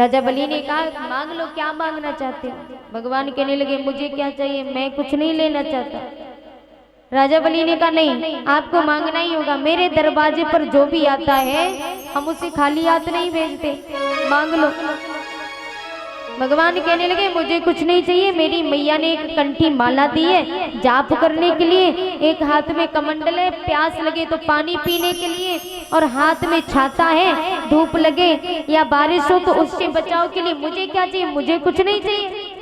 राजा बलि ने कहा मांग लो, क्या मांगना चाहते हो। भगवान कहने लगे मुझे क्या चाहिए, मैं कुछ नहीं लेना चाहता। राजा बलि ने कहा नहीं, आपको मांगना ही होगा। मेरे दरवाजे पर जो भी आता है हम उसे खाली हाथ नहीं भेजते, मांग लो। भगवान कहने लगे मुझे कुछ नहीं चाहिए। मेरी मैया ने एक कंठी माला दी है जाप करने के लिए, एक हाथ में कमंडल है, प्यास लगे तो पानी पीने के लिए, और हाथ में छाता है, धूप लगे या बारिश हो तो उससे बचाव के लिए। मुझे क्या चाहिए, मुझे कुछ नहीं चाहिए।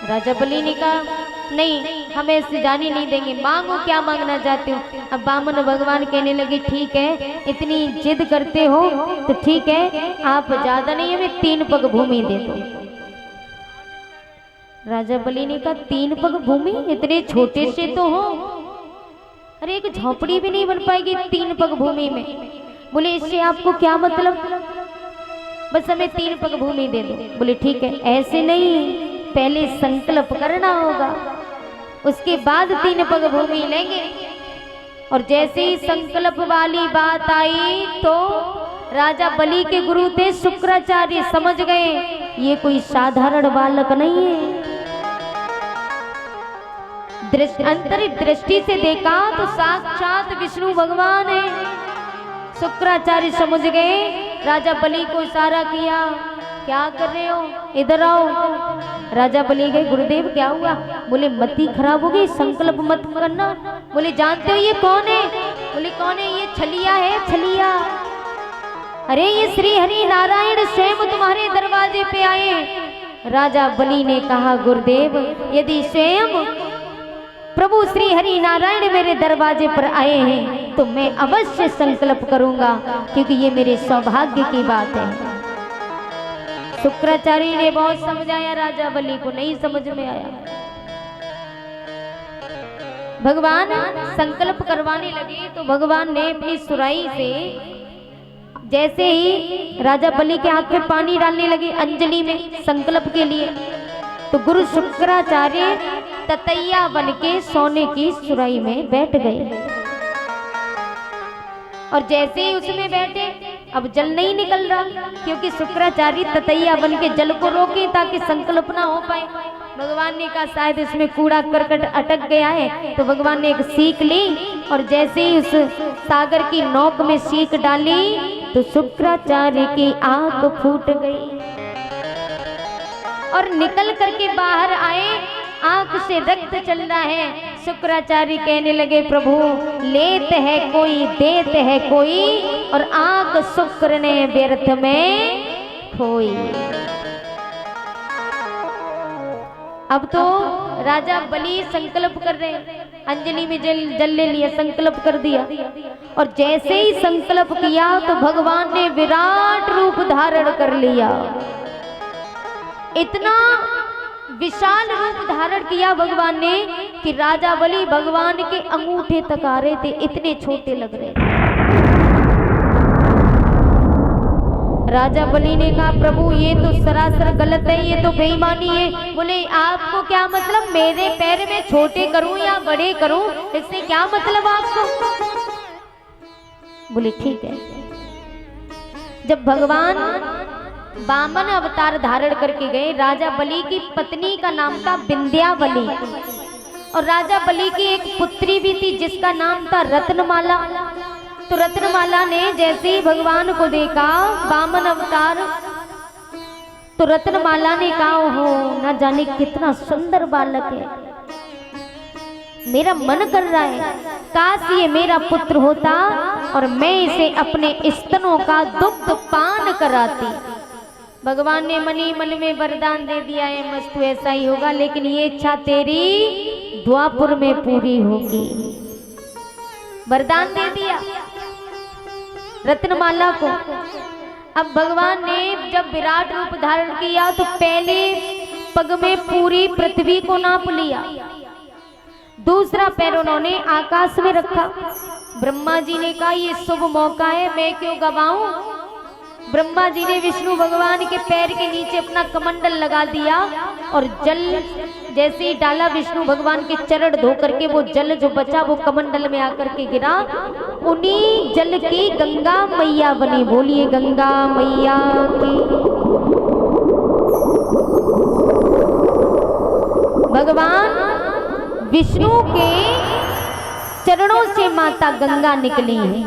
राजा बलि ने कहा नहीं, हमें इससे जाने नहीं देंगे, मांगो क्या मांगना चाहते हो। अब बामन भगवान कहने लगे ठीक है, इतनी जिद करते हो तो ठीक है, आप ज्यादा नहीं हमें 3 पग भूमि दे दो। राजा बलि ने कहा 3 पग भूमि, इतने छोटे से तो हो, अरे एक झोपड़ी भी नहीं बन पाएगी 3 पग भूमि में। बोले इससे आपको क्या मतलब, बस हमें 3 पग भूमि दे दो। बोले ठीक है, ऐसे नहीं, पहले संकल्प करना होगा, उसके बाद 3 पग भूमि लेंगे। और जैसे ही संकल्प वाली बात आई तो राजा बलि के गुरु थे शुक्राचार्य, समझ गए ये कोई साधारण बालक नहीं है। अंतर दृष्टि से देखा तो साक्षात विष्णु भगवान है। शुक्राचार्य समझ गए, राजा बलि को इशारा किया, क्या कर रहे हो, इधर आओ। राजा बलि गए, गुरुदेव क्या हुआ। बोले मति खराब हो गई, संकल्प मत करना। बोले जानते हो ये कौन है। बोले कौन है, ये छलिया है, छलिया। अरे ये श्री हरि नारायण स्वयं तुम्हारे दरवाजे पे आए। राजा बलि ने कहा गुरुदेव यदि स्वयं प्रभु श्री हरि नारायण मेरे दरवाजे पर आए हैं तो मैं अवश्य संकल्प करूंगा, क्योंकि ये मेरे सौभाग्य की बात है। शुक्राचार्य ने बहुत समझाया, राजा बलि को नहीं समझ में आया। भगवान संकल्प करवाने लगे तो भगवान ने अपनी सुराई से जैसे ही राजा बलि के हाथ में पानी डालने लगे अंजलि में संकल्प के लिए, तो गुरु शुक्राचार्य ततैया बन के सोने की सुराई में बैठ गए। और जैसे ही उसमें बैठे, अब जल नहीं निकल रहा, क्योंकि शुक्राचार्य ततैया बन के जल को रोके ताकि संकल्प ना हो पाए। भगवान ने कहा शायद इसमें कूड़ा करकट अटक गया है, तो भगवान ने एक सीख ली और जैसे ही उस सागर की नोक में सीख डाली तो शुक्राचार्य की आंख फूट गई और निकल करके बाहर आए, आंख से रक्त चल रहा है। शुक्राचार्य कहने लगे प्रभु लेत है कोई, देत है कोई, और आंख शुक्र ने व्यर्थ में खोई। अब तो राजा बलि संकल्प कर रहे हैं, अंजलि में जल ले लिया, संकल्प कर दिया। और जैसे ही संकल्प किया तो भगवान ने विराट रूप धारण कर लिया। इतना विशाल रूप धारण किया भगवान ने कि राजा बलि भगवान के अंगूठे तक आ रहे थे, इतने छोटे लग रहे थे। राजा बलि ने कहा प्रभु ये तो सरासर गलत है, ये तो बेईमानी है। बोले आपको क्या मतलब, मेरे पैर में छोटे करूं या बड़े करूं, इससे क्या मतलब आपको। बोले ठीक है। जब भगवान वामन अवतार धारण करके गए, राजा बलि की पत्नी का नाम था विंध्यावली और राजा बलि की एक पुत्री भी थी जिसका नाम था रत्नमाला। तो रत्नमाला ने जैसे ही भगवान को देखा वामन अवतार, तो रत्नमाला ने कहा हो न जाने कितना सुंदर बालक है, मेरा मन कर रहा है काश ये मेरा पुत्र होता और मैं इसे अपने स्तनों का दुग्ध पान कराती। भगवान ने मनी मन में वरदान दे दिया है मस्तु ऐसा ही होगा, लेकिन ये इच्छा तेरी द्वापुर में पूरी होगी। वरदान दे दिया रत्नमाला को। अब भगवान ने जब विराट रूप धारण किया तो पहले पग में पूरी पृथ्वी को नाप लिया, दूसरा पैर उन्होंने आकाश में रखा। ब्रह्मा जी ने कहा ये शुभ मौका है, मैं क्यों गवाऊं। ब्रह्मा जी ने विष्णु भगवान के पैर के नीचे अपना कमंडल लगा दिया और जल जैसे ही डाला विष्णु भगवान के चरण धो करके वो जल जो बचा वो कमंडल में आकर के गिरा उन्हीं जल की गंगा मैया बनी। बोलिए गंगा मैया की। भगवान विष्णु के चरणों से माता गंगा निकली है,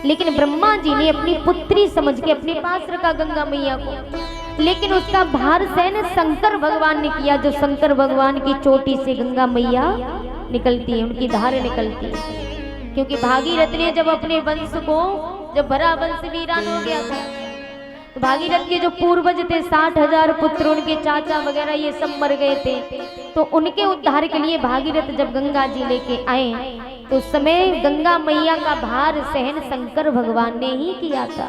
लेकिन ब्रह्मा जी ने अपनी पुत्री समझ के अपने पास रखा गंगा मैया को, लेकिन उसका भार सहन शंकर भगवान ने किया। जो शंकर भगवान की चोटी से गंगा मैया निकलती है, उनकी धार निकलती है। क्योंकि भागीरथ ने जब अपने वंश को, जब भरा वंश वीरान हो गया था, तो भागीरथ के जो पूर्वज थे 60,000 पुत्र, उनके चाचा वगैरह ये सब मर गए थे। तो उनके उद्धार के लिए भागीरथ जब गंगा जी लेके आए, तो उस समय गंगा मैया का भार सहन शंकर भगवान ने ही किया था।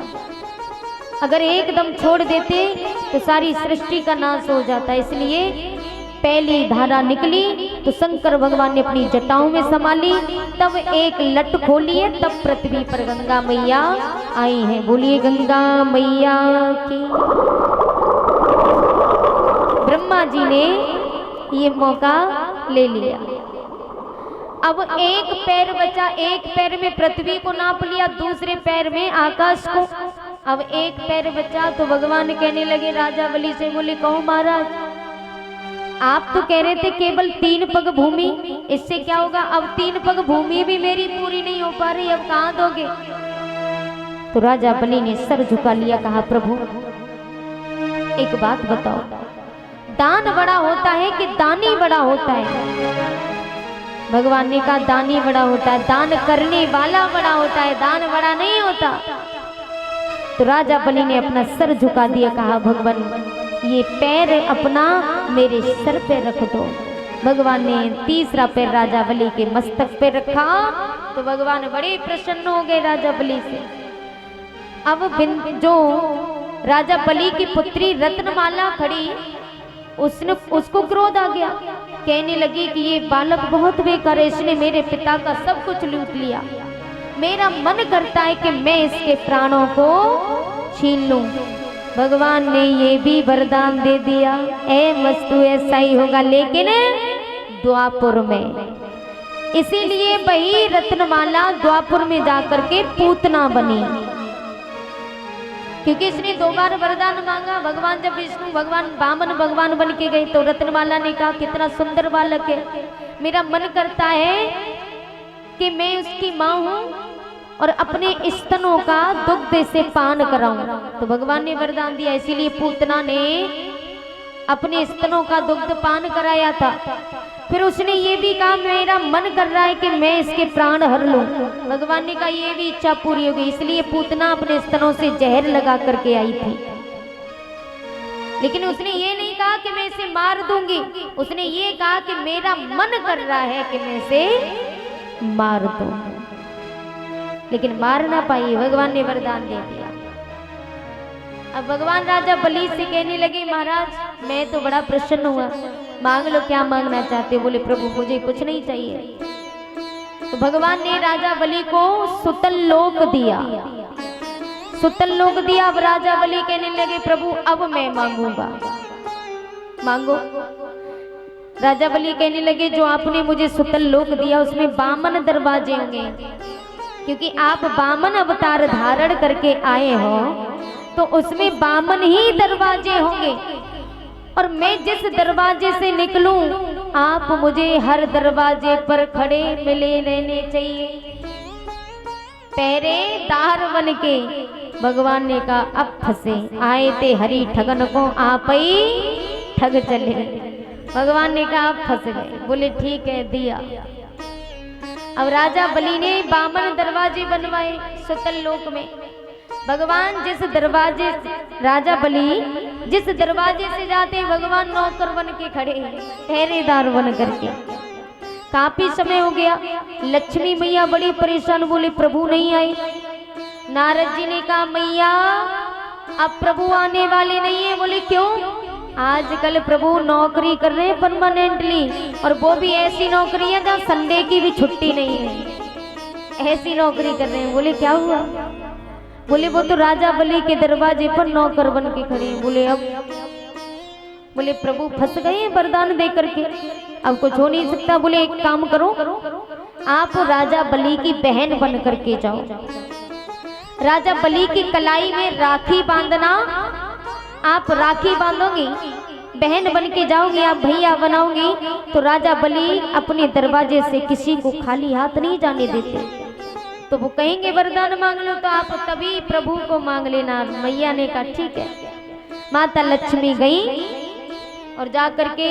अगर एकदम छोड़ देते तो सारी सृष्टि का नाश हो जाता। इसलिए पहली धारा निकली तो शंकर भगवान ने अपनी जटाओं में संभाली, तब एक लट खोली है, तब पृथ्वी पर गंगा मैया आई है। बोलिए गंगा मैया की। ब्रह्मा जी ने ये मौका ले लिया। अब एक पैर बचा, एक पैर में पृथ्वी को नाप लिया, दूसरे पैर में आकाश को। अब एक पैर बचा तो भगवान कहने लगे राजा बलि से, बोले कहो महाराज, आप तो कह रहे थे केवल 3 पग भूमि, इससे क्या होगा? अब 3 पग भूमि भी मेरी पूरी नहीं हो पा रही, अब कहां दोगे? तो राजा बलि ने सर झुका लिया, कहा प्रभु एक बात बताओ, दान बड़ा होता है कि दानी बड़ा होता है? भगवान ने कहा दानी बड़ा होता है, दान करने वाला बड़ा होता है, दान बड़ा नहीं होता। तो राजा बलि ने अपना सर झुका दिया, कहा भगवान ये पैर अपना मेरे सर पे रख दो। भगवान ने तीसरा पैर राजा बलि के मस्तक पे रखा, तो भगवान बड़े प्रसन्न हो गए राजा बलि से। अब जो राजा बलि की पुत्री रत्नमाला खड़ी, उसको क्रोध आ गया, कहने लगी कि ये बालक बहुत बेकार है, इसने मेरे पिता का सब कुछ लूट लिया, मेरा मन करता है कि मैं इसके प्राणों को छीन लूं। भगवान ने ये भी वरदान दे दिया, ए वस्तु ऐसा ही होगा, लेकिन द्वापुर में। इसीलिए वही रत्नमाला द्वापुर में जाकर के पूतना बनी, क्योंकि इसने 2 बार वरदान मांगा। भगवान जब विष्णु भगवान वामन भगवान बन के गए, तो रत्नमाला ने कहा कितना सुंदर बालक है, मेरा मन करता है कि मैं उसकी माँ हूँ और अपने स्तनों का दुग्ध से पान कराऊं। तो भगवान ने वरदान दिया, इसीलिए पूतना ने अपने स्तनों का दुग्ध पान कराया था। फिर उसने ये भी कहा मेरा मन कर रहा है कि मैं इसके प्राण हर लूं। भगवान ने कहा ये भी इच्छा पूरी हो गई, इसलिए पूतना अपने स्तनों से जहर लगा करके आई थी। लेकिन उसने ये नहीं कहा कि मैं इसे मार दूंगी, उसने ये कहा कि मेरा मन कर रहा है कि मैं इसे मार दूं, लेकिन मार ना पाई, भगवान ने वरदान दे दिया। अब भगवान राजा बलि से कहने लगे महाराज मैं तो बड़ा प्रसन्न हुआ, मांग लो क्या मांगना चाहते हो। बोले प्रभु मुझे कुछ नहीं चाहिए। तो भगवान ने राजा बलि को सुतल लोक दिया, सुतल लोक दिया। अब राजा बलि कहने लगे प्रभु अब मैं मांगूंगा, मांगो। राजा बलि कहने लगे जो आपने मुझे सुतल लोक दिया उसमें 52 दरवाजे होंगे, क्योंकि आप 52 अवतार धारण करके आए हो, तो उसमें 52 ही दरवाजे होंगे, और मैं जिस दरवाजे से निकलूं आप मुझे हर दरवाजे पर खड़े मिले रहने चाहिए, पहरेदार बन के। भगवान ने कहा अब फंसे, आए थे हरि ठगन को आप ही ठग चले। भगवान ने कहा अब फंस गए। बोले ठीक है दिया। अब राजा बलि ने 52 दरवाजे बनवाए सुतल लोक में। भगवान जिस दरवाजे राजा बलि जिस दरवाजे से जाते भगवान नौकर बन के खड़े, पहरेदार बन करके। काफी समय हो गया, लक्ष्मी मैया बड़ी परेशान, बोले प्रभु नहीं आए। नारद जी ने कहा मैया अब प्रभु आने वाले नहीं है। बोले क्यों? आजकल प्रभु नौकरी कर रहे हैं परमानेंटली, और वो भी ऐसी नौकरी है जहाँ संडे की भी छुट्टी नहीं है, ऐसी नौकरी कर रहे हैं। बोले क्या हुआ? बोले वो तो राजा बलि के दरवाजे पर नौकर बन के खड़े हैं। बोले अब? बोले प्रभु फंस गए हैं वरदान दे करके, अब कुछ हो नहीं सकता। बोले एक काम करो, आप राजा बलि की बहन बन करके जाओ। राजा बलि की कलाई में राखी बांधना, आप राखी बांधोगी, बहन बन के जाओगी, आप भैया बनाओगी, तो राजा बलि अपने दरवाजे से किसी को खाली हाथ नहीं जाने देते। तो वो कहेंगे वरदान मांग लो, तो आप तभी प्रभु को मांग लेना। मैया ने कहा ठीक है। माता लक्ष्मी गई और जा करके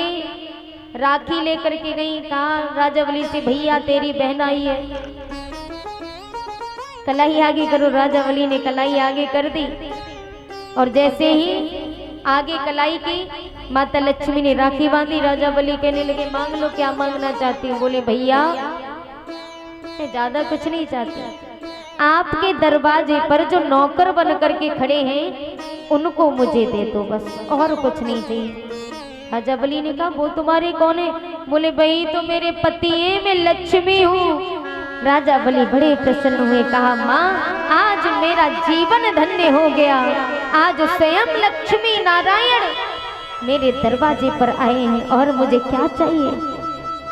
राखी लेकर के गई। कहा राजा बलि से, भैया तेरी बहन आई है, कलाई आगे करो। राजा बलि ने कलाई आगे कर दी और जैसे ही आगे कलाई की, माता लक्ष्मी ने राखी बांधी। राजा बलि कहने लगे मांग लो, क्या मांगना चाहती हो? बोले भैया मैं ज्यादा कुछ नहीं चाहती, आपके दरवाजे पर जो नौकर बन करके खड़े हैं उनको मुझे दे दो बस, और कुछ नहीं चाहिए। राजा बलि ने कहा वो तुम्हारे कौन है? बोले भाई तो मेरे पति हैं, मैं लक्ष्मी हूँ। राजा बलि बड़े प्रसन्न हुए, कहा माँ आज मेरा जीवन धन्य हो गया, आज स्वयं लक्ष्मी नारायण मेरे दरवाजे पर आए हैं और मुझे क्या चाहिए?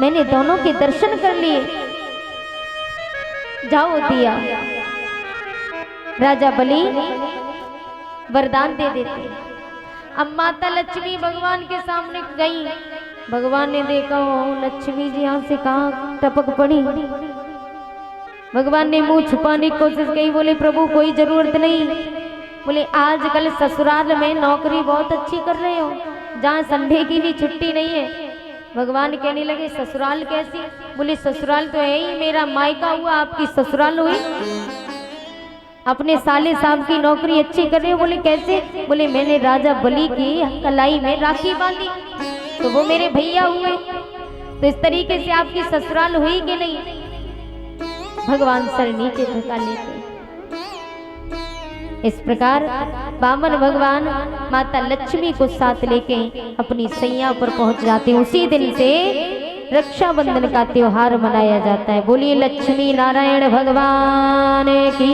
मैंने दोनों के दर्शन कर लिए, जाओ दिया। राजा बलि वरदान दे देते। अब माता लक्ष्मी भगवान के सामने गई, भगवान ने देखा ओ लक्ष्मी जी यहाँ से कहाँ टपक पड़ी। भगवान ने मुंह छुपाने की कोशिश की, बोले प्रभु कोई जरूरत नहीं। बोले आजकल ससुराल में नौकरी बहुत अच्छी कर रहे हो, जहाँ संडे की भी छुट्टी नहीं है। भगवान कहने लगे ससुराल कैसी? बोले ससुराल तो है ही, मेरा मायका हुआ, आपकी ससुराल हुई। अपने साले साहब की नौकरी अच्छी कर रहे हो। बोले कैसे? बोले मैंने राजा बलि की कलाई में राखी बांधी तो वो मेरे भैया हुए। तो इस तरीके से आपकी ससुराल हुई कि नहीं? भगवान सर नीचे झुका लेते। इस प्रकार बामन भगवान माता लक्ष्मी को साथ लेके अपनी सैया पर पहुंच जाते हैं। उसी दिन से रक्षाबंधन का त्योहार मनाया जाता है। बोलिए लक्ष्मी नारायण भगवान की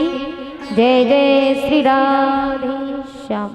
जय। जय श्री राधे श्याम।